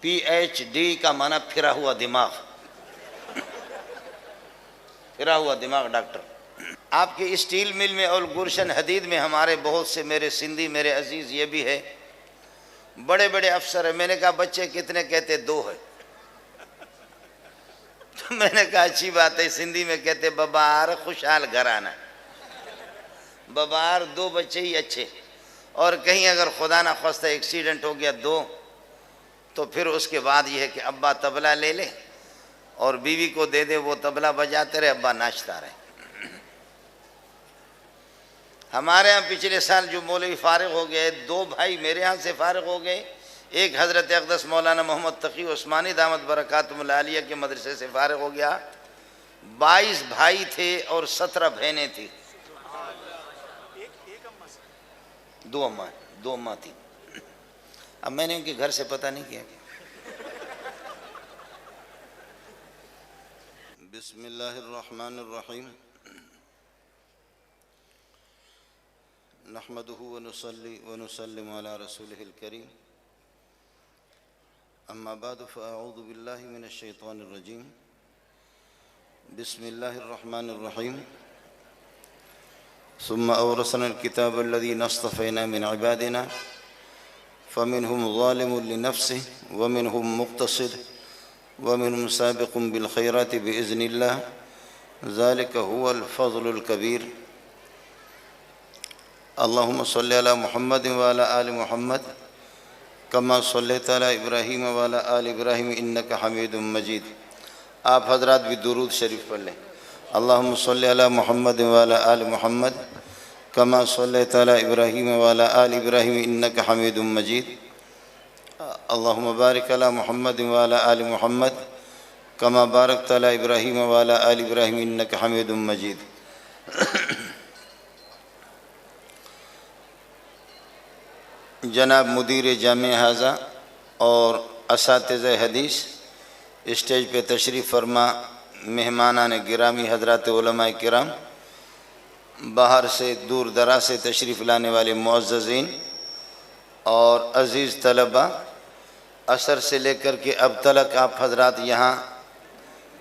PhD کا معنی پھرا ہوا دماغ، پھرا ہوا دماغ ڈاکٹر۔ آپ کے اسٹیل مل میں اور گلشن حدید میں ہمارے بہت سے میرے سندھی میرے عزیز یہ بھی ہے، بڑے بڑے افسر ہیں۔ میں نے کہا بچے کتنے؟ کہتے 2 ہے۔ تو میں نے کہا اچھی بات ہے، سندھی میں کہتے ببار خوشحال گھرانہ، ببار 2 بچے ہی اچھے۔ اور کہیں اگر خدا نہ خواستہ ایکسیڈنٹ ہو گیا 2، تو پھر اس کے بعد یہ ہے کہ ابا طبلہ لے لے اور بیوی کو دے دے، وہ طبلہ بجاتے رہے، ابا ناچتا رہے۔ ہمارے ہاں پچھلے سال جو مولوی فارغ ہو گئے، 2 بھائی میرے ہاں سے فارغ ہو گئے، ایک حضرت اقدس مولانا محمد تقی عثمانی دامت برکاتہم العالیہ کے مدرسے سے فارغ ہو گیا۔ 22 بھائی تھے اور 17 بہنیں تھیں۔ 2 اماں تھی۔ اب میں نے ان کے گھر سے پتہ نہیں کیا۔ بسم اللہ الرحمن الرحیم، نحمدہ ونصلی ونسلم علی رسولہ الکریم، اما بعد فاعوذ باللہ من الشیطان الرجیم، بسم اللہ الرحمن الرحیم، ثم اورثنا الكتاب الذین اصطفینا من عبادنا فمنهم ظالم لنفسه ومنهم مقتصد ومنهم سابق بالخيرات بإذن الله ذلك هو الفضل الكبير۔ اللهم صل على محمد وعلى آل محمد كما صليت على إبراهيم وعلى آل إبراهيم إنك حميد مجيد۔ آپ حضرات بھی درود شریف پڑھ لیں۔ اللهم صل على محمد وعلى آل محمد كما صليت على إبراهيم وعلى آل إبراهيم إنك حميد مجيد۔ اللهم بارك على محمد وعلى آل محمد كما باركت على إبراهيم وعلى آل إبراهيم إنك حميد مجيد۔ جناب مدیر جامعہ حاضہ اور اساتذہ حدیث، اسٹیج پہ تشریف فرما مہمانان گرامی، حضرات علماء کرام، باہر سے دور دراز سے تشریف لانے والے معززین اور عزیز طلبہ، عصر سے لے کر کے اب تک آپ حضرات یہاں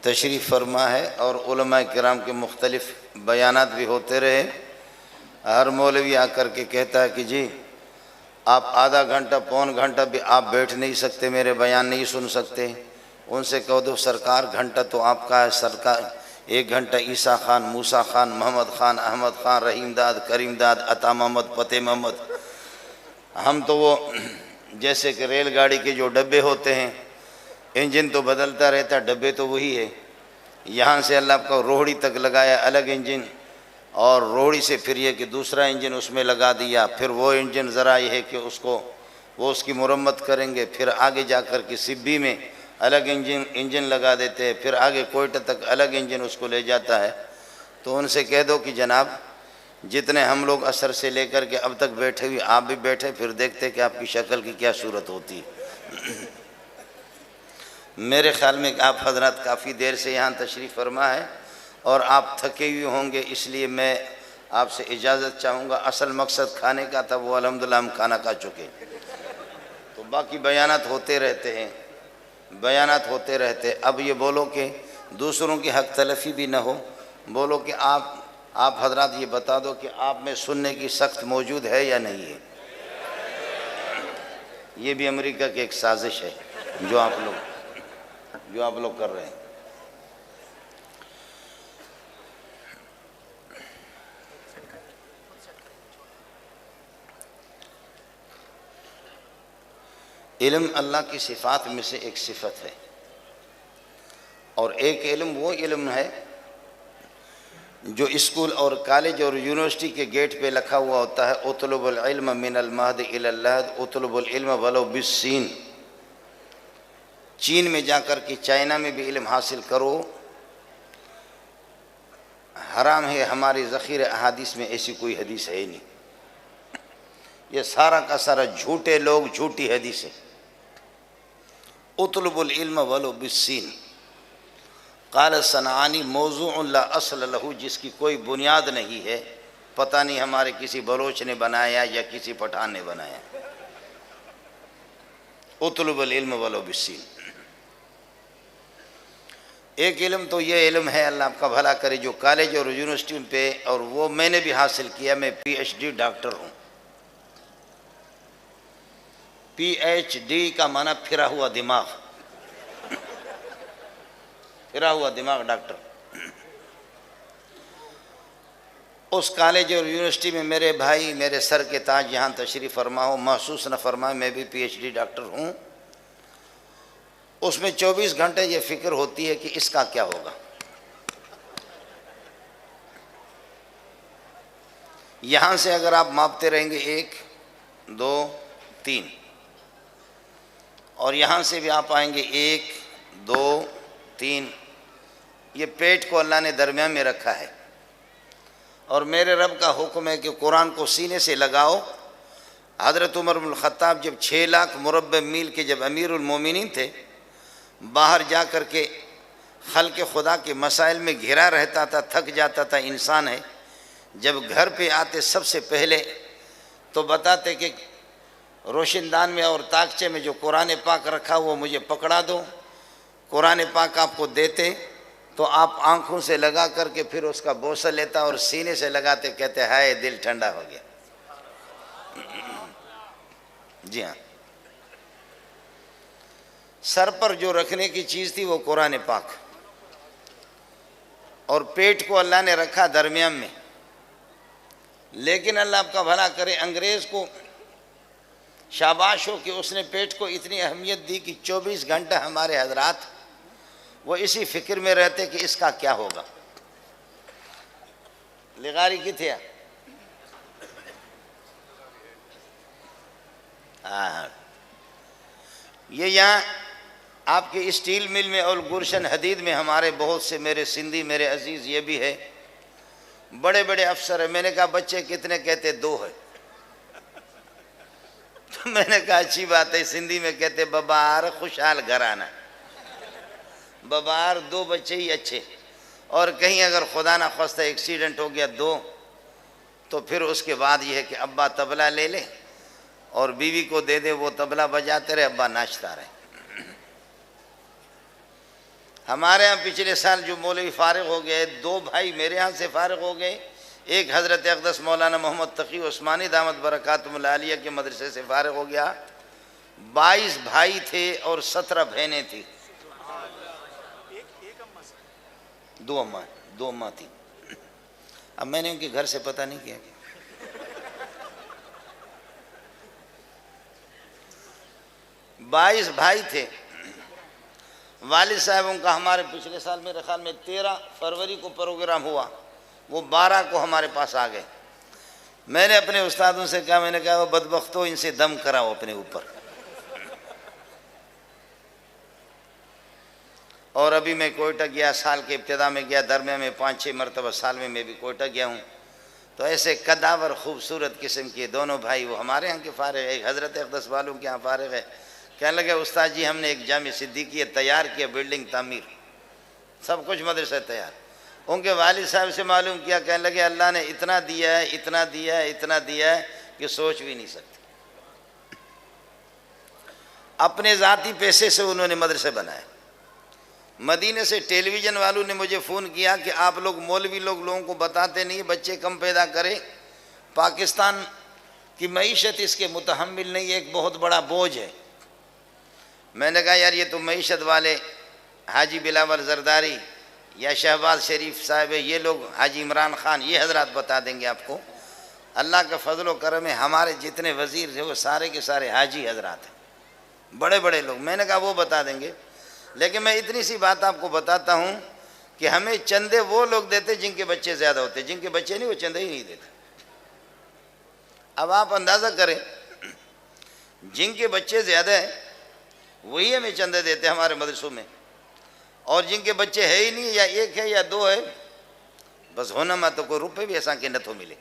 تشریف فرما ہے اور علماء کرام کے مختلف بیانات بھی ہوتے رہے۔ ہر مولوی آ کر کے کہتا ہے کہ جی آپ آدھا گھنٹہ پون گھنٹہ بھی آپ بیٹھ نہیں سکتے، میرے بیان نہیں سن سکتے۔ ان سے کہو دو سرکار گھنٹہ تو آپ کا ہے، سرکار 1 گھنٹہ عیسیٰ خان، موسیٰ خان، محمد خان، احمد خان، رحیم داد، کریم داد، عطا محمد، فتح محمد، ہم تو وہ جیسے کہ ریل گاڑی کے جو ڈبے ہوتے ہیں، انجن تو بدلتا رہتا، ڈبے تو وہی ہے۔ یہاں سے اللہ کا روہڑی تک لگایا الگ انجن، اور روہڑی سے پھر یہ کہ دوسرا انجن اس میں لگا دیا، پھر وہ انجن ذرا یہ ہے کہ اس کی مرمت کریں گے، پھر آگے جا کر کے سبی میں الگ انجن لگا دیتے ہیں، پھر آگے کوئٹہ تک الگ انجن اس کو لے جاتا ہے۔ تو ان سے کہہ دو کہ جناب جتنے ہم لوگ عصر سے لے کر کے اب تک بیٹھے ہوئے، آپ بھی بیٹھے، پھر دیکھتے کہ آپ کی شکل کی کیا صورت ہوتی ہے۔ میرے خیال میں کہ آپ حضرات کافی دیر سے یہاں تشریف فرما ہے اور آپ تھکے ہوئے ہوں گے، اس لیے میں آپ سے اجازت چاہوں گا۔ اصل مقصد کھانے کا تھا، وہ الحمدللہ ہم کھانا کھا چکے، تو باقی بیانات ہوتے رہتے ہیں، بیانات ہوتے رہتے۔ اب یہ بولو کہ دوسروں کی حق تلفی بھی نہ ہو، بولو کہ آپ حضرات یہ بتا دو کہ آپ میں سننے کی سخت موجود ہے یا نہیں ہے۔ یہ بھی امریکہ کی ایک سازش ہے جو آپ لوگ کر رہے ہیں۔ علم اللہ کی صفات میں سے ایک صفت ہے، اور ایک علم وہ علم ہے جو اسکول اور کالج اور یونیورسٹی کے گیٹ پہ لکھا ہوا ہوتا ہے، اطلب العلم من المہد الی اللحد، اطلب العلم ولو بالسین۔ چین میں جا کر کے، چائنا میں بھی علم حاصل کرو، حرام ہے۔ ہماری ذخیرہ احادیث میں ایسی کوئی حدیث ہے ہی نہیں، یہ سارا کا سارا جھوٹے لوگ، جھوٹی حدیث ہے۔ اطلب العلم ولو بالسین، قال صنعانی موضوع لا اصل لہ، جس کی کوئی بنیاد نہیں ہے، پتہ نہیں ہمارے کسی بلوچ نے بنایا یا کسی پٹھان نے بنایا۔ اطلب العلم ولو بالسین۔ ایک علم تو یہ علم ہے، اللہ آپ کا بھلا کرے، جو کالج اور یونیورسٹی پہ، اور وہ میں نے بھی حاصل کیا، میں پی ایچ ڈی ڈاکٹر ہوں۔ پی ایچ ڈی کا معنی پھرا ہوا دماغ، پھرا ہوا دماغ ڈاکٹر۔ اس کالج اور یونیورسٹی میں میرے بھائی، میرے سر کے تاج یہاں تشریف فرما ہو، محسوس نہ فرمائے میں بھی پی ایچ ڈی ڈاکٹر ہوں۔ اس میں 24 گھنٹے یہ فکر ہوتی ہے کہ اس کا کیا ہوگا۔ یہاں سے اگر آپ ماپتے رہیں گے 1 2 3، اور یہاں سے بھی آپ آئیں گے 1 2 3، یہ پیٹ کو اللہ نے درمیان میں رکھا ہے، اور میرے رب کا حکم ہے کہ قرآن کو سینے سے لگاؤ۔ حضرت عمر بن الخطاب جب 6 لاکھ مربع میل کے جب امیر المومنین تھے، باہر جا کر کے خلق خدا کے مسائل میں گھرا رہتا تھا، تھک جاتا تھا، انسان ہے، جب گھر پہ آتے سب سے پہلے تو بتاتے کہ روشن دان میں اور تاکچے میں جو قرآن پاک رکھا وہ مجھے پکڑا دو۔ قرآن پاک آپ کو دیتے تو آپ آنکھوں سے لگا کر کے پھر اس کا بوسہ لیتا اور سینے سے لگاتے، کہتے ہائے دل ٹھنڈا ہو گیا۔ جی ہاں، سر پر جو رکھنے کی چیز تھی وہ قرآن پاک، اور پیٹ کو اللہ نے رکھا درمیان میں۔ لیکن اللہ آپ کا بھلا کرے، انگریز کو شاباش ہو کہ اس نے پیٹ کو اتنی اہمیت دی کہ 24 گھنٹہ ہمارے حضرات وہ اسی فکر میں رہتے کہ اس کا کیا ہوگا۔ لغاری کی تھے یہ یہاں آپ کے اسٹیل مل میں اور گلشن حدید میں ہمارے بہت سے میرے سندھی میرے عزیز یہ بھی ہے، بڑے بڑے افسر ہیں۔ میں نے کہا بچے کتنے؟ کہتے 2 ہے۔ تو میں نے کہا اچھی بات ہے، سندھی میں کہتے ببار خوشحال گھرانہ، ببار 2 بچے ہی اچھے، اور کہیں اگر خدا نہ خواستہ ایکسیڈنٹ ہو گیا 2، تو پھر اس کے بعد یہ ہے کہ ابا طبلہ لے لے اور بیوی کو دے دے، وہ طبلہ بجاتے رہے، ابا ناچتا رہے۔ ہمارے ہاں پچھلے سال جو مولوی فارغ ہو گئے، 2 بھائی میرے ہاں سے فارغ ہو گئے، ایک حضرت اقدس مولانا محمد تقی عثمانی دامت برکاتہم العالیہ کے مدرسے سے فارغ ہو گیا۔ 22 بھائی تھے اور 17 بہنیں تھیں، 2 اماں تھیں۔ اب میں نے ان کے گھر سے پتہ نہیں کیا، 22 بھائی تھے۔ والد صاحبوں کا ہمارے پچھلے سال میرے خیال میں 13 فروری کو پروگرام ہوا، وہ 12 کو ہمارے پاس آ گئے۔ میں نے اپنے استادوں سے کہا، میں نے کہا وہ بدبختوں ان سے دم کراؤ اپنے اوپر۔ اور ابھی میں کوئٹہ گیا، سال کے ابتدا میں گیا، درمیان میں 5-6 مرتبہ سال میں بھی کوئٹہ گیا ہوں۔ تو ایسے قداور خوبصورت قسم کے دونوں بھائی، وہ ہمارے ہاں کے فارغ ہے، ایک حضرت اقدس والوں کے ہاں فارغ ہے۔ کہنے لگے استاد جی ہم نے ایک جامع صدیقیہ تیار کیا، بلڈنگ تعمیر، سب کچھ مدرسہ تیار۔ ان کے والد صاحب سے معلوم کیا، کہنے لگے اللہ نے اتنا دیا ہے، اتنا دیا ہے، اتنا دیا ہے کہ سوچ بھی نہیں سکتے۔ اپنے ذاتی پیسے سے انہوں نے مدرسے بنائے۔ مدینے سے ٹیلی ویژن والوں نے مجھے فون کیا کہ آپ لوگ مولوی لوگوں کو بتاتے نہیں، بچے کم پیدا کرے، پاکستان کی معیشت اس کے متحمل نہیں ہے، ایک بہت بڑا بوجھ ہے۔ میں نے کہا یار یہ تو معیشت والے حاجی بلاول زرداری یا شہباز شریف صاحب، یہ لوگ حاجی عمران خان، یہ حضرات بتا دیں گے آپ کو۔ اللہ کا فضل و کرم ہے، ہمارے جتنے وزیر تھے وہ سارے کے سارے حاجی حضرات ہیں، بڑے بڑے لوگ۔ میں نے کہا وہ بتا دیں گے، لیکن میں اتنی سی بات آپ کو بتاتا ہوں کہ ہمیں چندے وہ لوگ دیتے جن کے بچے زیادہ ہوتے، جن کے بچے نہیں وہ چندے ہی نہیں دیتے۔ اب آپ اندازہ کریں، جن کے بچے زیادہ ہیں وہی ہمیں چندے دیتے ہمارے مدرسوں میں، اور جن کے بچے ہے ہی نہیں، یا 1 ہے یا 2 ہے، بس ہونا میں تو کوئی روپے بھی ایسا کہ نہ تو ملے،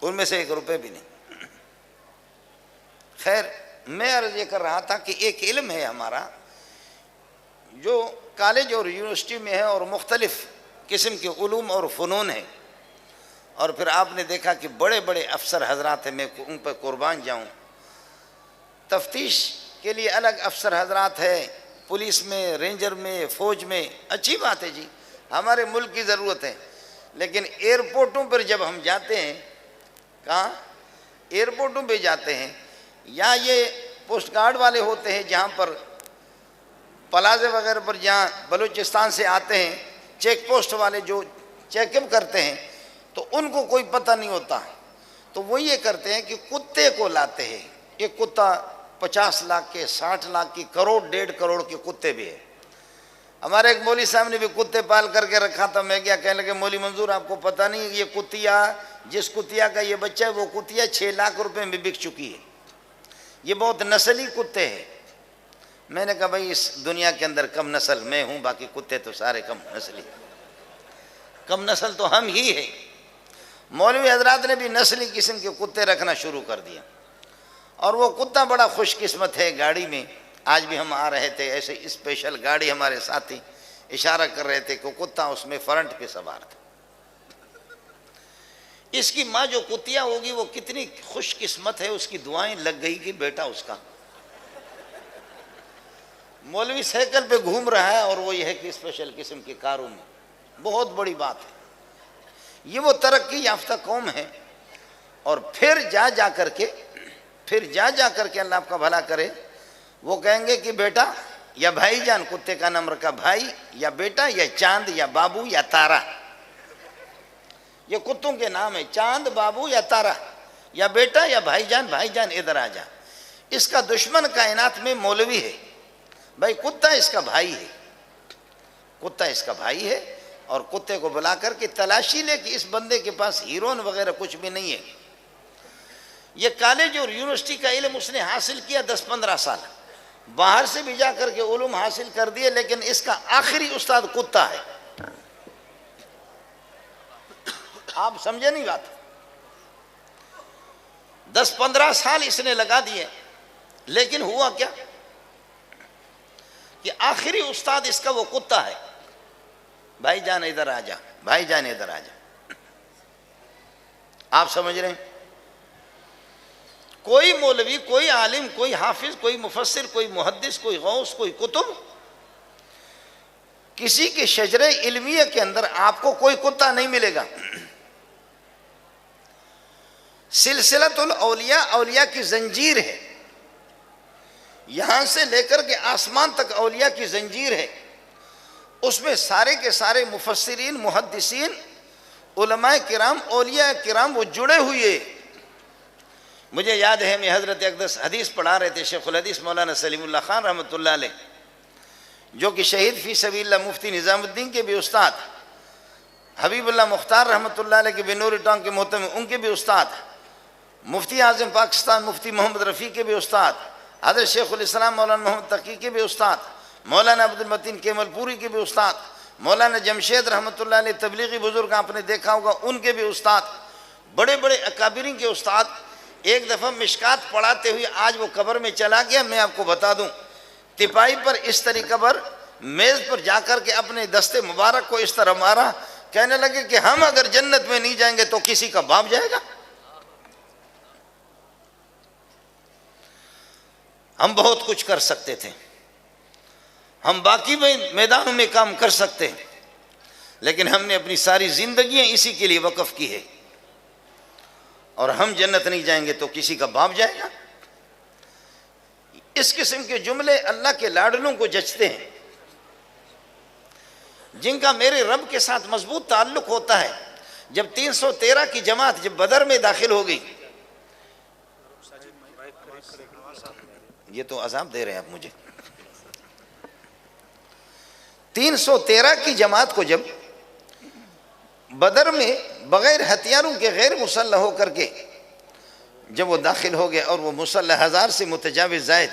ان میں سے 1 روپے بھی نہیں۔ خیر، میں عرض یہ کر رہا تھا کہ ایک علم ہے ہمارا جو کالج اور یونیورسٹی میں ہے، اور مختلف قسم کے علوم اور فنون ہیں، اور پھر آپ نے دیکھا کہ بڑے بڑے افسر حضرات ہیں، میں ان پہ قربان جاؤں۔ تفتیش کے لیے الگ افسر حضرات ہے، پولیس میں، رینجر میں، فوج میں، اچھی بات ہے جی، ہمارے ملک کی ضرورت ہے، لیکن ایئرپورٹوں پر جب ہم جاتے ہیں، کہاں ایئرپورٹوں پہ جاتے ہیں، یا یہ پوسٹ گارڈ والے ہوتے ہیں جہاں پر پلازے وغیرہ پر جہاں بلوچستان سے آتے ہیں، چیک پوسٹ والے جو چیک اپ کرتے ہیں، تو ان کو کوئی پتہ نہیں ہوتا، تو وہ یہ کرتے ہیں کہ کتے کو لاتے ہیں، ایک کتا 50 لاکھ کے، 60 لاکھ کی، کروڑ 1.5 کروڑ کے کتے بھی ہیں۔ ہمارے ایک مولوی صاحب نے بھی کتے پال کر کے رکھا تھا، میں کیا کہنے لگے، مولوی منظور آپ کو پتہ نہیں یہ کتیا، جس کتیا کا یہ بچہ ہے وہ کتیا 6 لاکھ روپے میں بک چکی ہے، یہ بہت نسلی کتے ہیں۔ میں نے کہا بھائی اس دنیا کے اندر کم نسل میں ہوں، باقی کتے تو سارے کم نسلی، کم نسل تو ہم ہی ہیں۔ مولوی حضرات نے بھی نسلی قسم کے کتے رکھنا شروع کر دیا، اور وہ کتا بڑا خوش قسمت ہے۔ گاڑی میں آج بھی ہم آ رہے تھے، ایسے اسپیشل گاڑی، ہمارے ساتھی اشارہ کر رہے تھے کہ کتا اس میں فرنٹ پہ سوار تھا۔ اس کی ماں جو کتیا ہوگی وہ کتنی خوش قسمت ہے، اس کی دعائیں لگ گئی کہ بیٹا اس کا مولوی سائیکل پہ گھوم رہا ہے، اور وہ یہ ہے کہ اسپیشل قسم کی کاروں میں، بہت بڑی بات ہے۔ یہ وہ ترقی یافتہ قوم ہے، اور پھر جا کر کے اللہ آپ کا بھلا کرے، وہ کہیں گے کہ بیٹا یا بھائی جان، کتے کا نام رکھا بھائی یا بیٹا یا چاند یا بابو یا تارا، یہ کتوں کے نام ہے، چاند، بابو یا تارا، یا بیٹا یا بھائی جان ادھر آ جا۔ اس کا دشمن کائنات میں مولوی ہے، بھائی کتا اس کا بھائی ہے، کتا اس کا بھائی ہے، اور کتے کو بلا کر کے تلاشی لے کہ اس بندے کے پاس ہیرون وغیرہ کچھ بھی نہیں ہے۔ یہ کالج اور یونیورسٹی کا علم اس نے حاصل کیا 10-15 سال، باہر سے بھی جا کر کے علوم حاصل کر دیے، لیکن اس کا آخری استاد کتا ہے۔ آپ سمجھے نہیں بات؟ 10-15 سال اس نے لگا دیے، لیکن ہوا کیا کہ آخری استاد اس کا وہ کتا ہے، بھائی جان ادھر آ جا، بھائی جان ادھر آ جا۔ آپ سمجھ رہے ہیں؟ کوئی مولوی، کوئی عالم، کوئی حافظ، کوئی مفسر، کوئی محدث، کوئی غوث، کوئی کتب، کسی کے شجرے علمیہ کے اندر آپ کو کوئی کتا نہیں ملے گا۔ سلسلۃ الاولیاء، اولیاء کی زنجیر ہے، یہاں سے لے کر کے آسمان تک اولیاء کی زنجیر ہے، اس میں سارے کے سارے مفسرین، محدثین، علماء کرام، اولیاء کرام وہ جڑے ہوئے۔ مجھے یاد ہے میں حضرت اقدس حدیث پڑھا رہے تھے، شیخ الحدیث مولانا سلیم اللہ خان رحمۃ اللہ علیہ، جو کہ شہید فی سبیل اللہ مفتی نظام الدین کے بھی استاد، حبیب اللہ مختار رحمۃ اللہ علیہ کے بنور ٹانگ کے محتم ان کے بھی استاد، مفتی اعظم پاکستان مفتی محمد رفیع کے بھی استاد، حضرت شیخ الاسلام مولانا محمد تقی کے بھی استاد، مولانا عبد المتین کیمل پوری کے بھی استاد، مولانا جمشید رحمۃ اللہ علیہ تبلیغی بزرگ آپ نے دیکھا ہوگا ان کے بھی استاد، بڑے بڑے اکابرین کے استاد۔ ایک دفعہ مشکات پڑھاتے ہوئے آج وہ قبر میں چلا گیا، میں آپ کو بتا دوں، تپائی پر اس طریقہ پر میز پر جا کر کے اپنے دستے مبارک کو اس طرح مارا، کہنے لگے کہ ہم اگر جنت میں نہیں جائیں گے تو کسی کا باپ جائے گا؟ ہم بہت کچھ کر سکتے تھے، ہم باقی میدانوں میں کام کر سکتے ہیں، لیکن ہم نے اپنی ساری زندگیاں اسی کے لیے وقف کی ہے، اور ہم جنت نہیں جائیں گے تو کسی کا باپ جائے گا؟ اس قسم کے جملے اللہ کے لاڈلوں کو جچتے ہیں، جن کا میرے رب کے ساتھ مضبوط تعلق ہوتا ہے۔ جب 313 کی جماعت جب بدر میں داخل ہو گئی، یہ تو عذاب دے رہے ہیں آپ مجھے، 313 کی جماعت کو جب بدر میں بغیر ہتھیاروں کے غیر مسلح ہو کر کے جب وہ داخل ہو گئے، اور وہ مسلح 1000 سے متجاوز زائد،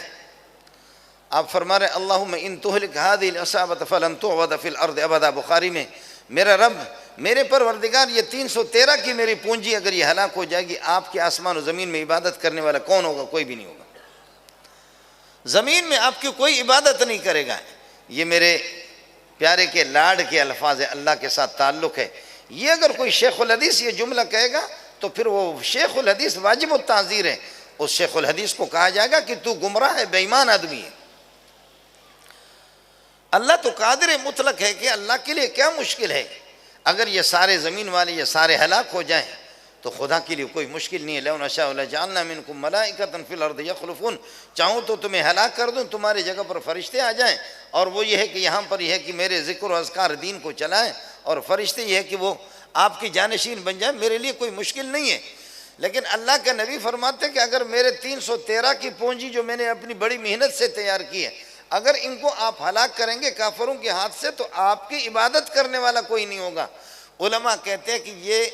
آپ فرما رہے اللہم ان تہلک هذه العصابة فلن تعبد فی الارض ابدا، بخاری میں، میرا رب، میرے پروردگار، یہ 313 کی میری پونجی اگر یہ ہلاک ہو جائے گی، آپ کے آسمان و زمین میں عبادت کرنے والا کون ہوگا؟ کوئی بھی نہیں ہوگا، زمین میں آپ کی کوئی عبادت نہیں کرے گا۔ یہ میرے پیارے کے لاڈ کے الفاظ ہے، اللہ کے ساتھ تعلق ہے۔ یہ اگر کوئی شیخ الحدیث یہ جملہ کہے گا تو پھر وہ شیخ الحدیث واجب التعزیر ہے، اس شیخ الحدیث کو کہا جائے گا کہ تو گمراہ ہے، بے ایمان آدمی ہے۔ اللہ تو قادر مطلق ہے کہ اللہ کے لیے کیا مشکل ہے؟ اگر یہ سارے زمین والے یہ سارے ہلاک ہو جائیں تو خدا کے لیے کوئی مشکل نہیں ہے۔ لَوْ نَشَاءُ لَجَعَلْنَا مِنْكُمْ مَلَائِكَةً فِي الْأَرْضِ يَخْلُفُونَ، چاہوں تو تمہیں ہلاک کر دوں، تمہاری جگہ پر فرشتے آ جائیں، اور وہ یہ ہے کہ یہاں پر یہ ہے کہ میرے ذکر و اذکار دین کو چلائیں، اور فرشتے یہ ہے کہ وہ آپ کی جانشین بن جائیں، میرے لیے کوئی مشکل نہیں ہے۔ لیکن اللہ کے نبی فرماتے ہیں کہ اگر میرے 313 کی پونجی جو میں نے اپنی بڑی محنت سے تیار کی ہے، اگر ان کو آپ ہلاک کریں گے کافروں کے ہاتھ سے تو آپ کی عبادت کرنے والا کوئی نہیں ہوگا۔ علماء کہتے ہیں کہ یہ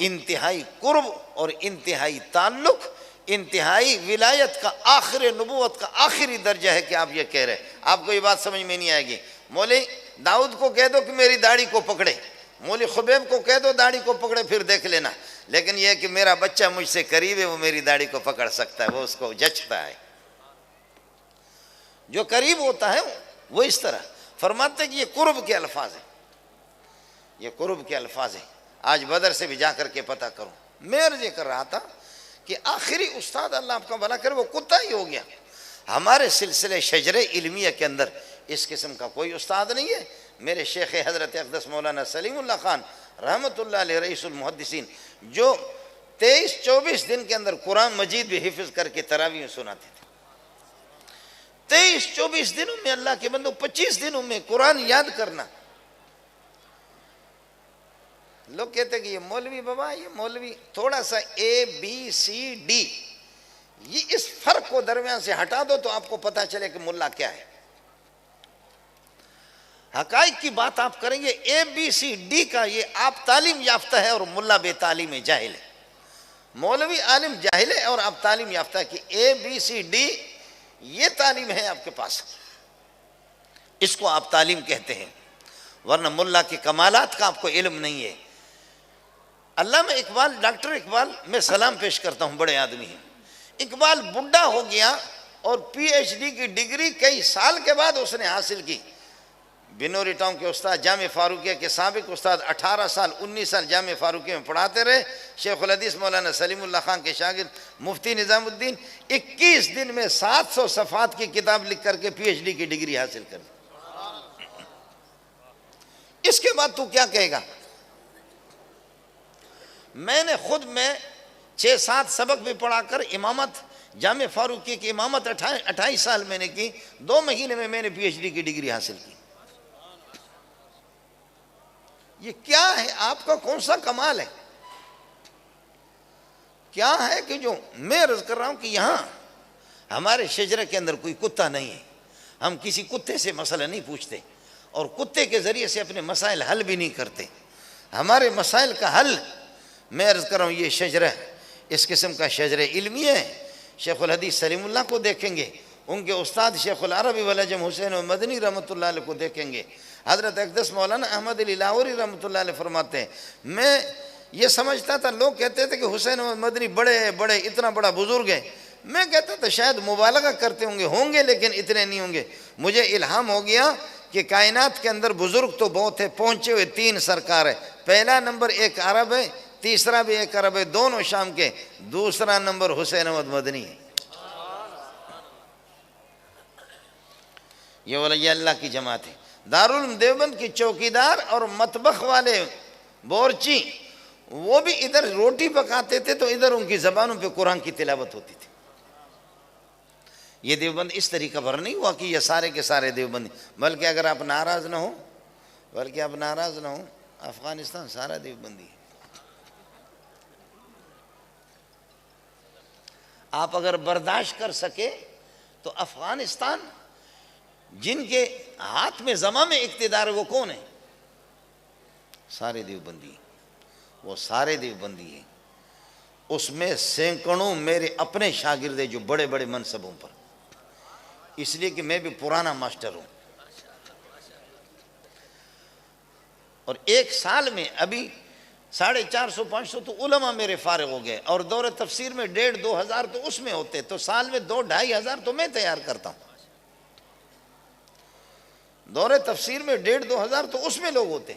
انتہائی قرب اور انتہائی تعلق، انتہائی ولایت کا آخر نبوت کا آخری درجہ ہے کہ آپ یہ کہہ رہے ہیں۔ آپ کو یہ بات سمجھ میں نہیں آئے گی۔ مولوی داؤد کو کہہ دو کہ میری داڑھی کو پکڑے، مولوی خبیب کو کہہ دو داڑھی کو پکڑے، پھر دیکھ لینا، لیکن یہ کہ میرا بچہ مجھ سے قریب ہے وہ میری داڑھی کو پکڑ سکتا ہے، وہ اس کو جچتا ہے۔ جو قریب ہوتا ہے وہ اس طرح فرماتے ہیں کہ یہ قرب کے الفاظ ہیں، یہ قرب کے الفاظ ہیں۔ آج بدر سے بھی جا کر کے پتہ کروں۔ میں عرض یہ کر رہا تھا کہ آخری استاد اللہ آپ کا بھلا کرے وہ کتا ہی ہو گیا۔ ہمارے سلسلے شجر علمیہ کے اندر اس قسم کا کوئی استاد نہیں ہے۔ میرے شیخ حضرت اقدس مولانا سلیم اللہ خان رحمۃ اللہ علیہ رئیس المحدثین، جو 23-24 دن کے اندر قرآن مجید بھی حفظ کر کے تراویح سناتے تھے۔ 23-24 دنوں میں اللہ کے بندوں 25 دنوں میں قرآن یاد کرنا۔ لوگ کہتے ہیں کہ یہ مولوی بابا، یہ مولوی تھوڑا سا ABCD، یہ اس فرق کو درمیان سے ہٹا دو تو آپ کو پتا چلے کہ ملا کیا ہے۔ حقائق کی بات آپ کریں گے، ABCD کا یہ آپ تعلیم یافتہ ہے اور ملا بے تعلیم جاہل ہے۔ مولوی عالم جاہل ہے اور آپ تعلیم یافتہ ہے کہ ABCD یہ تعلیم ہے آپ کے پاس، اس کو آپ تعلیم کہتے ہیں، ورنہ ملا کے کمالات کا آپ کو علم نہیں ہے۔ علامہ اقبال، ڈاکٹر اقبال، میں سلام پیش کرتا ہوں، بڑے آدمی ہیں۔ اقبال بڈھا ہو گیا اور PhD کی ڈگری کئی سال کے بعد اس نے حاصل کی۔ بنوری ٹاؤن کے استاد جامع فاروقیہ کے سابق استاد 18 سال 19 سال جامع فاروقیہ میں پڑھاتے رہے۔ شیخ الحدیث مولانا سلیم اللہ خان کے شاگرد مفتی نظام الدین 21 دن میں 700 صفحات کی کتاب لکھ کر کے PhD کی ڈگری حاصل کر لی۔ اس کے بعد تو کیا کہے گا؟ میں نے خود 6-7 سبق بھی پڑھا کر امامت جامع فاروقیہ کی امامت 28 سال میں نے کی، 2 مہینے میں نے PhD کی ڈگری حاصل کی۔ یہ کیا ہے؟ آپ کا کون سا کمال ہے؟ کیا ہے کہ جو میں عرض کر رہا ہوں کہ یہاں ہمارے شجرے کے اندر کوئی کتا نہیں ہے، ہم کسی کتے سے مسئلہ نہیں پوچھتے اور کتے کے ذریعے سے اپنے مسائل حل بھی نہیں کرتے۔ ہمارے مسائل کا حل، میں عرض کر رہا ہوں، یہ شجرہ اس قسم کا شجرہ علمی ہے۔ شیخ الحدیث سلیم اللہ کو دیکھیں گے، ان کے استاد شیخ العربی والعجم حسین مدنی رحمۃ اللہ علیہ کو دیکھیں گے۔ حضرت اقدس مولانا احمد علی لاہوری رحمۃ اللہ علیہ فرماتے ہیں، میں یہ سمجھتا تھا، لوگ کہتے تھے کہ حسین مدنی بڑے اتنا بڑا بزرگ ہے، میں کہتا تھا شاید مبالغہ کرتے ہوں گے لیکن اتنے نہیں ہوں گے۔ مجھے الہام ہو گیا کہ کائنات کے اندر بزرگ تو بہت ہے، پہنچے ہوئے 3 سرکار ہے۔ پہلا نمبر ایک عرب ہے، تیسرا بھی ایک عرب ہے، دونوں شام کے، دوسرا نمبر حسین احمد مدنی ہے۔ یہ ولی اللہ کی جماعت ہے۔ دارالعلوم دیوبند کی چوکیدار اور مطبخ والے بورچی، وہ بھی ادھر روٹی پکاتے تھے تو ادھر ان کی زبانوں پہ قرآن کی تلاوت ہوتی تھی۔ یہ دیوبند اس طریقہ پر نہیں ہوا کہ یہ سارے کے سارے دیوبندی، بلکہ اگر آپ ناراض نہ ہو، افغانستان سارا دیوبندی ہے۔ آپ اگر برداشت کر سکے تو افغانستان جن کے ہاتھ میں زمام اقتدار ہے وہ کون ہے؟ سارے دیوبندی، وہ سارے دیوبندی ہیں۔ اس میں سینکڑوں میرے اپنے شاگرد ہیں جو بڑے بڑے منصبوں پر، اس لیے کہ میں بھی پرانا ماسٹر ہوں۔ اور ایک سال میں ابھی 450-500 تو علماء میرے فارغ ہو گئے، اور دور تفسیر میں 1,500-2 ہزار تو اس میں ہوتے، تو سال میں 2-2.5 ہزار تو میں تیار کرتا ہوں۔ دور تفسیر میں 1,500-2 ہزار تو اس میں لوگ ہوتے،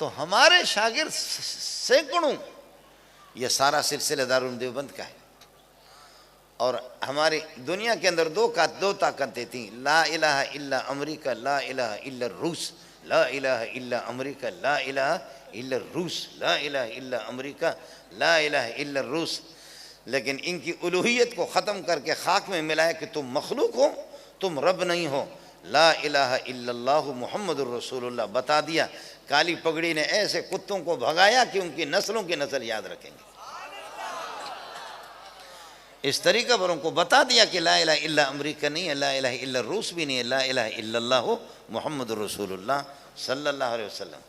تو ہمارے شاگرد سینکڑوں یہ سارا سلسلہ دارالعلوم دیوبند کا ہے۔ اور ہماری دنیا کے اندر دو طاقتیں تھیں، لا الہ الا امریکہ، لا الہ الا روس، لا الہ الا امریکہ، لا الہ الا روس، لا الہ الا امریکہ، لا الہ الا روس۔ لیکن ان کی الوہیت کو ختم کر کے خاک میں ملایا کہ تم مخلوق ہو، تم رب نہیں ہو، لا الہ الا اللہ محمد الرسول اللہ بتا دیا۔ کالی پگڑی نے ایسے کتوں کو بھگایا کہ ان کی نسلوں کی نسل یاد رکھیں گے۔ اس طریقہ پر ان کو بتا دیا کہ لا الہ الا امریکہ نہیں ہے، لا الہ الا روس بھی نہیں ہے، لا الہ الا اللہ محمد الرسول اللہ صلی اللہ علیہ وسلم۔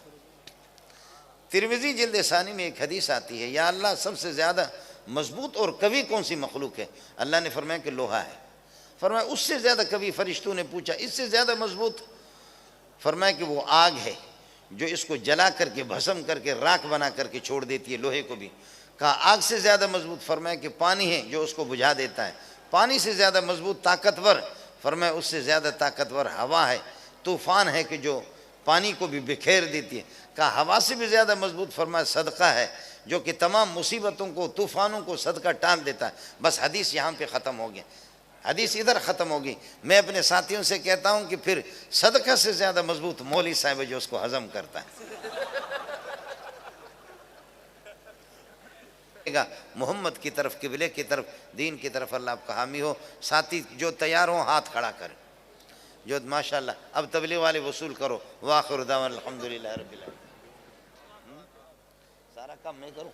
ترمذی جلد ثانی میں ایک حدیث آتی ہے، یا اللہ سب سے زیادہ مضبوط اور قوی کون سی مخلوق ہے؟ اللہ نے فرمایا کہ لوہا ہے۔ فرمایا اس سے زیادہ قوی؟ فرشتوں نے پوچھا اس سے زیادہ مضبوط؟ فرمایا کہ وہ آگ ہے جو اس کو جلا کر کے بھسم کر کے راکھ بنا کر کے چھوڑ دیتی ہے لوہے کو بھی۔ کہا آگ سے زیادہ مضبوط؟ فرمایا کہ پانی ہے جو اس کو بجھا دیتا ہے۔ پانی سے زیادہ مضبوط طاقتور؟ فرمایا اس سے زیادہ طاقتور ہوا ہے، طوفان ہے کہ جو پانی کو بھی بکھیر دیتی ہے۔ کہا ہوا سے بھی زیادہ مضبوط؟ فرمایا صدقہ ہے جو کہ تمام مصیبتوں کو طوفانوں کو صدقہ ٹال دیتا ہے۔ بس حدیث یہاں پہ ختم ہو گیا، حدیث ادھر ختم ہوگی۔ میں اپنے ساتھیوں سے کہتا ہوں کہ پھر صدقہ سے زیادہ مضبوط مولوی صاحب ہے جو اس کو ہضم کرتا ہے۔ محمد کی طرف، قبلے کی طرف، دین کی طرف اللہ آپ کا حامی ہو۔ ساتھی جو تیار ہوں ہاتھ کھڑا کریں، جو ماشاءاللہ۔ اب تبلیغ والے وصول کرو۔ وآخر دعوانا الحمدللہ رب العالمین۔ سارا کام میں کروں؟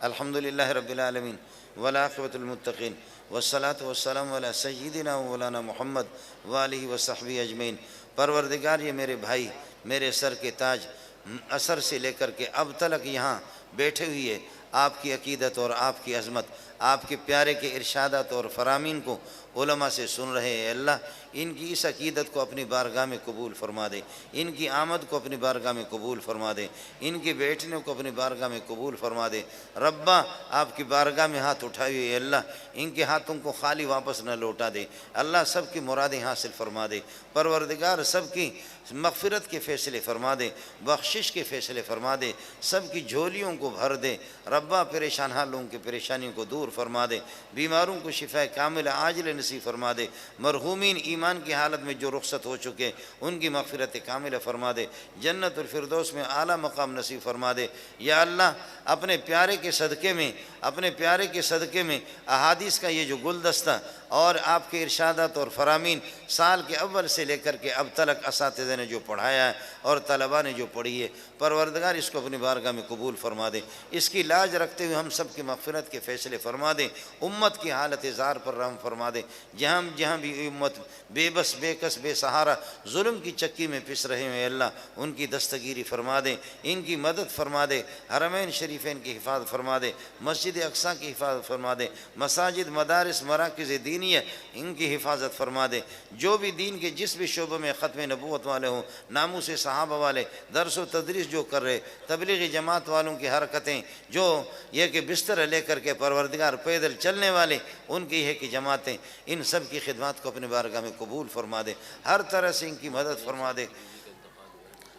الحمدللہ رب العالمین والعاقبۃ للمتقین والصلاۃ والسلام علی سیدنا مولانا محمد وآلہ وصحبہ اجمعین۔ پروردگار یہ میرے بھائی، میرے سر کے تاج، اثر سے لے کر کے اب تک یہاں بیٹھے ہوئے آپ کی عقیدت اور آپ کی عظمت، آپ کے پیارے کے ارشادات اور فرامین کو علماء سے سن رہے ہیں، اللہ ان کی اس عقیدت کو اپنی بارگاہ میں قبول فرما دے، ان کی آمد کو اپنی بارگاہ میں قبول فرما دے، ان کے بیٹھنے کو اپنی بارگاہ میں قبول فرما دے۔ ربا آپ کی بارگاہ میں ہاتھ اٹھائے ہوئے اللہ ان کے ہاتھوں کو خالی واپس نہ لوٹا دے، اللہ سب کی مرادیں حاصل فرما دے۔ پروردگار سب کی مغفرت کے فیصلے فرما دے، بخشش کے فیصلے فرما دے، سب کی جھولیوں کو بھر دے۔ ربا پریشان حالوں کی پریشانیوں کو دور فرما دے، بیماروں کو شفا کامل عاجل نصیب فرما دے، مرحومین ایمان کی حالت میں جو رخصت ہو چکے ان کی مغفرت کامل فرما دے، جنت الفردوس میں اعلیٰ مقام نصیب فرما دے۔ یا اللہ اپنے پیارے کے صدقے میں، اپنے پیارے کے صدقے میں احادیث کا یہ جو گلدستہ اور آپ کے ارشادات اور فرامین سال کے اول سے لے کر کے اب تک اساتذہ نے جو پڑھایا ہے اور طلباء نے جو پڑھی ہے، پروردگار اس کو اپنی بارگاہ میں قبول فرما دے، اس کی لاج رکھتے ہوئے ہم سب کی مغفرت کے فیصلے فرما دے، امت کی حالت زار پر رحم فرما دے، جہاں بھی امت بے بس بے کس بے سہارا ظلم کی چکی میں پس رہے ہیں اللہ ان کی دستگیری فرما دے، ان کی مدد فرما دے، حرمین شریفین کی حفاظت فرما دے، مسجد اقصیٰ کی حفاظت فرما دے، مساجد مدارس مراکز دینیہ ان کی حفاظت فرما دے، جو بھی دین کے جس بھی شعبے میں ختم نبوت والے ہوں، ناموس صحابہ والے، درس و تدریس جو کر رہے، تبلیغی جماعت والوں کی حرکتیں جو یہ کہ بستر لے کر کے پروردگار پیدل چلنے والے ان کی ہے کہ جماعتیں، ان سب کی خدمات کو اپنے بارگاہ میں قبول فرما دے، ہر طرح سے ان کی مدد فرما دے۔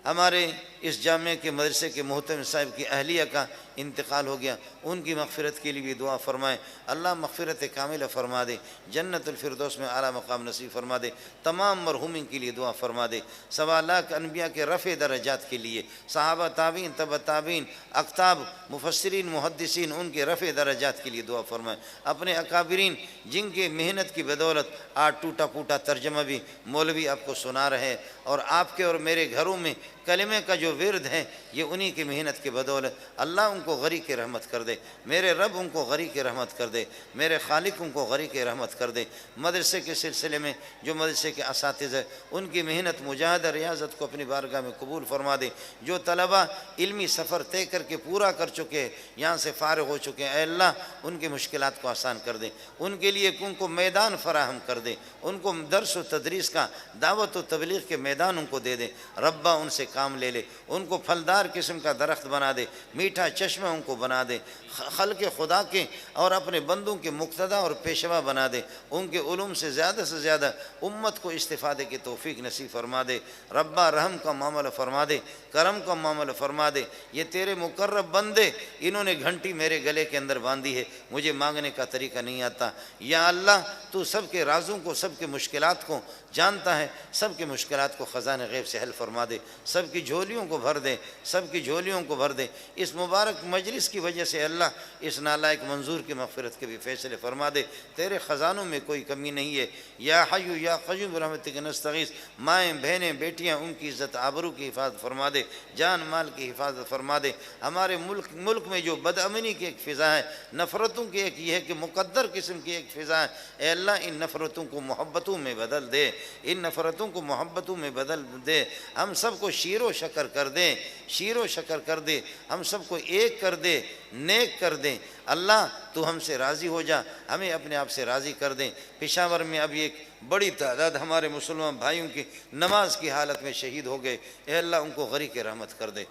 ہمارے اس جامعہ کے مدرسے کے محترم صاحب کی اہلیہ کا انتقال ہو گیا، ان کی مغفرت کے لیے بھی دعا فرمائیں، اللہ مغفرت کاملہ فرما دے، جنت الفردوس میں اعلیٰ مقام نصیب فرما دے، تمام مرحومین کے لیے دعا فرما دے، 1.25 لاکھ انبیاء کے رفع درجات کے لیے، صحابہ تابعین تبع تابعین اقطاب مفسرین محدثین ان کے رفع درجات کے لیے دعا فرمائیں، اپنے اکابرین جن کے محنت کی بدولت آج ٹوٹا پھوٹا ترجمہ بھی مولوی آپ کو سنا رہے ہیں، اور آپ کے اور میرے گھروں میں کلمے کا جو ورد ہے یہ انہی کی محنت کی بدولت، اللہ ان کو غریق رحمت کر دے، میرے رب ان کو غریق رحمت کر دے، میرے خالق ان کو غریق رحمت کر دے۔ مدرسے کے سلسلے میں جو مدرسے کے اساتذہ ان کی محنت مجاہدہ ریاضت کو اپنی بارگاہ میں قبول فرما دے، جو طلبہ علمی سفر طے کر کے پورا کر چکے یہاں سے فارغ ہو چکے، اے اللہ ان کی مشکلات کو آسان کر دے، ان کے لیے ان کو میدان فراہم کر دے، ان کو درس و تدریس کا دعوت و تبلیغ کے میدان ان کو دے دے، ربا ان سے کام لے لے، ان کو پھلدار قسم کا درخت بنا دے، میٹھا چشمہ ان کو بنا دے، خلق خدا کے اور اپنے بندوں کے مقتدا اور پیشوا بنا دے، ان کے علوم سے زیادہ امت کو استفادے کی توفیق نصیب فرما دے۔ ربا رحم کا معاملہ فرما دے، کرم کا معاملہ فرما دے۔ یہ تیرے مقرب بندے، انہوں نے گھنٹی میرے گلے کے اندر باندھی ہے، مجھے مانگنے کا طریقہ نہیں آتا۔ یا اللہ تو سب کے رازوں کو، سب کے مشکلات کو جانتا ہے، سب کے مشکلات کو خزانہ غیب سے حل فرما دے، سب کی جھولیوں کو بھر دے، سب کی جھولیوں کو بھر دے۔ اس مبارک مجلس کی وجہ سے اللہ اس نالائق منظور کی مغفرت کے بھی فیصلے فرما دے۔ تیرے خزانوں میں کوئی کمی نہیں ہے۔ یا حی یا قیوم برحمتک نستغیث، مائیں بہنیں بیٹیاں ان کی عزت آبرو کی حفاظت فرما دے، جان مال کی حفاظت فرما دے۔ ہمارے ملک میں جو بد امنی کی ایک فضا ہے، نفرتوں کی ایک یہ ہے کہ مقدر قسم کی ایک فضا ہے، اے اللہ ان نفرتوں کو محبتوں میں بدل دے، ان نفرتوں کو محبتوں میں بدل دے۔ ہم سب کو شیر و شکر کر دے، شیر و شکر کر دے، ہم سب کو ایک کر دے، نیک کر دے۔ اللہ تو ہم سے راضی ہو جا، ہمیں اپنے آپ سے راضی کر دیں۔ پشاور میں ابھی ایک بڑی تعداد ہمارے مسلمان بھائیوں کی نماز کی حالت میں شہید ہو گئے، اے اللہ ان کو غریق رحمت کر دے۔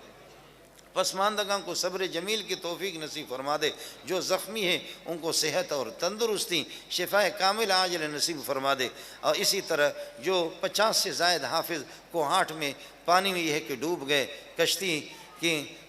پسماندگان کو صبر جمیل کی توفیق نصیب فرما دے، جو زخمی ہیں ان کو صحت اور تندرستی شفا کامل عاجل نصیب فرما دے۔ اور اسی طرح جو 50 سے زائد حافظ کوہاٹ میں پانی میں یہ ہے کہ ڈوب گئے،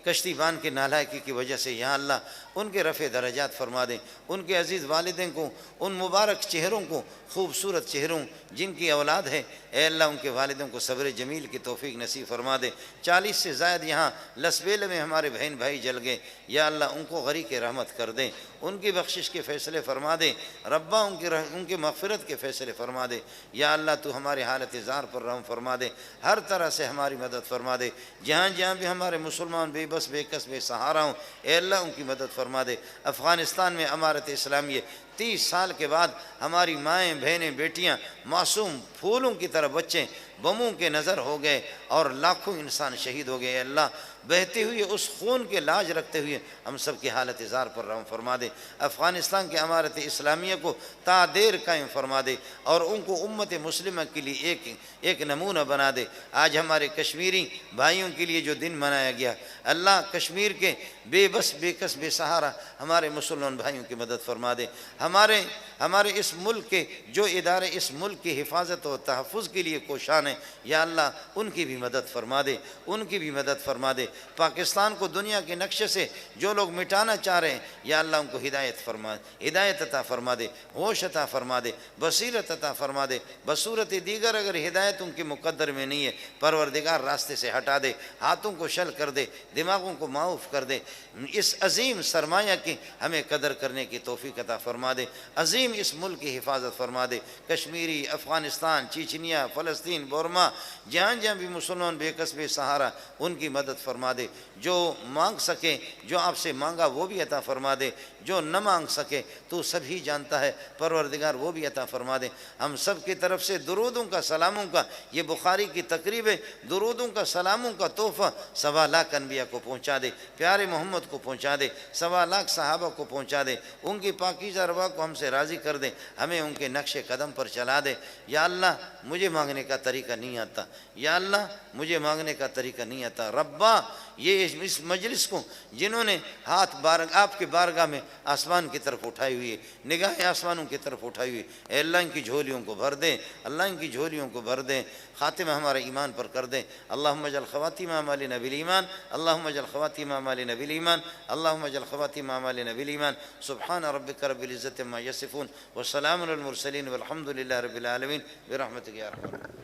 کشتی باندھ کے نالائکی کی وجہ سے، یا اللہ ان کے رفع درجات فرما دیں، ان کے عزیز والدین کو، ان مبارک چہروں کو، خوبصورت چہروں جن کی اولاد ہے، اے اللہ ان کے والدوں کو صبر جمیل کی توفیق نصیب فرما دے۔ 40 سے زائد یہاں لسبیل میں ہمارے بہن بھائی جل گئے، یا اللہ ان کو غریق رحمت کر دیں، ان کی بخشش کے فیصلے فرما دے، ربا ان کی مغفرت کے فیصلے فرما دے۔ یا اللہ تو ہمارے حالت زار پر رحم فرما دے، ہر طرح سے ہماری مدد فرما دے۔ جہاں جہاں بھی ہمارے مسلمان بے بس بے کس بے سہارا ہوں، اے اللہ ان کی مدد فرما دے۔ افغانستان میں امارت اسلامیہ 30 سال کے بعد ہماری مائیں بہنیں بیٹیاں معصوم پھولوں کی طرح بچے بموں کے نظر ہو گئے اور لاکھوں انسان شہید ہو گئے۔ اے اللہ بہتے ہوئے اس خون کے لاج رکھتے ہوئے ہم سب کی حالت زار پر رحم فرما دے۔ افغانستان کے امارت اسلامیہ کو تا دیر قائم فرما دے اور ان کو امت مسلمہ کے لیے ایک نمونہ بنا دے۔ آج ہمارے کشمیری بھائیوں کے لیے جو دن منایا گیا، اللہ کشمیر کے بے بس بے کس بے سہارا ہمارے مسلمان بھائیوں کی مدد فرما دے۔ ہمارے اس ملک کے جو ادارے اس ملک کی حفاظت و تحفظ کے لیے کوشاں ہیں، یا اللہ ان کی بھی مدد فرما دے، ان کی بھی مدد فرما دے۔ پاکستان کو دنیا کے نقشے سے جو لوگ مٹانا چاہ رہے ہیں، یا اللہ ان کو ہدایت عطا فرما دے، ہوش عطا فرما دے، بصیرت عطا فرما دے۔ بصورت دیگر اگر ہدایت ان کے مقدر میں نہیں ہے، پروردگار راستے سے ہٹا دے، ہاتھوں کو شل کر دے، دماغوں کو معاف کر دے۔ اس عظیم سرمایہ کی ہمیں قدر کرنے کی توفیق عطا فرما دے، عظیم اس ملک کی حفاظت فرما دے۔ کشمیری، افغانستان، چیچنیا، فلسطین، بورما، جہاں جہاں بھی مسلمان بے کس بے سہارا، ان کی مدد فرما دے۔ جو مانگ سکے، جو آپ سے مانگا وہ بھی عطا فرما دے، جو نہ مانگ سکے تو سبھی جانتا ہے پروردگار وہ بھی عطا فرما دے۔ ہم سب کی طرف سے درودوں کا، سلاموں کا، یہ بخاری کی تقریب ہے، درودوں کا، سلاموں کا تحفہ 1.25 لاکھ انبیاء کو پہنچا دے، پیارے محمد کو پہنچا دے، 1.25 لاکھ صحابہ کو پہنچا دے، ان کی پاکیزہ ارواح کو ہم سے راضی کر دے، ہمیں ان کے نقش قدم پر چلا دے۔ یا اللہ مجھے مانگنے کا طریقہ نہیں آتا، یا اللہ مجھے مانگنے کا طریقہ نہیں آتا۔ ربا یہ اس مجلس کو جنہوں نے ہاتھ آپ کے بارگاہ میں آسمان کی طرف اٹھائی ہوئی ہے، نگاہیں آسمانوں کی طرف اٹھائی ہوئی، اے اللہ ان کی جھولیوں کو بھر دیں، اللہ ان کی جھولیوں کو بھر دیں، خاتمہ ہمارے ایمان پر کر دیں۔ اللہم اجعل خواتیم اعمالنا بالایمان، اللہم اجعل خواتیم اعمالنا بالایمان، اللہم اجعل خواتیم اعمالنا بالایمان۔ سبحان ربک رب العزت عما یصفون وسلام علی المرسلین والحمد للہ رب العالمین برحمتک یا ارحم الراحمین۔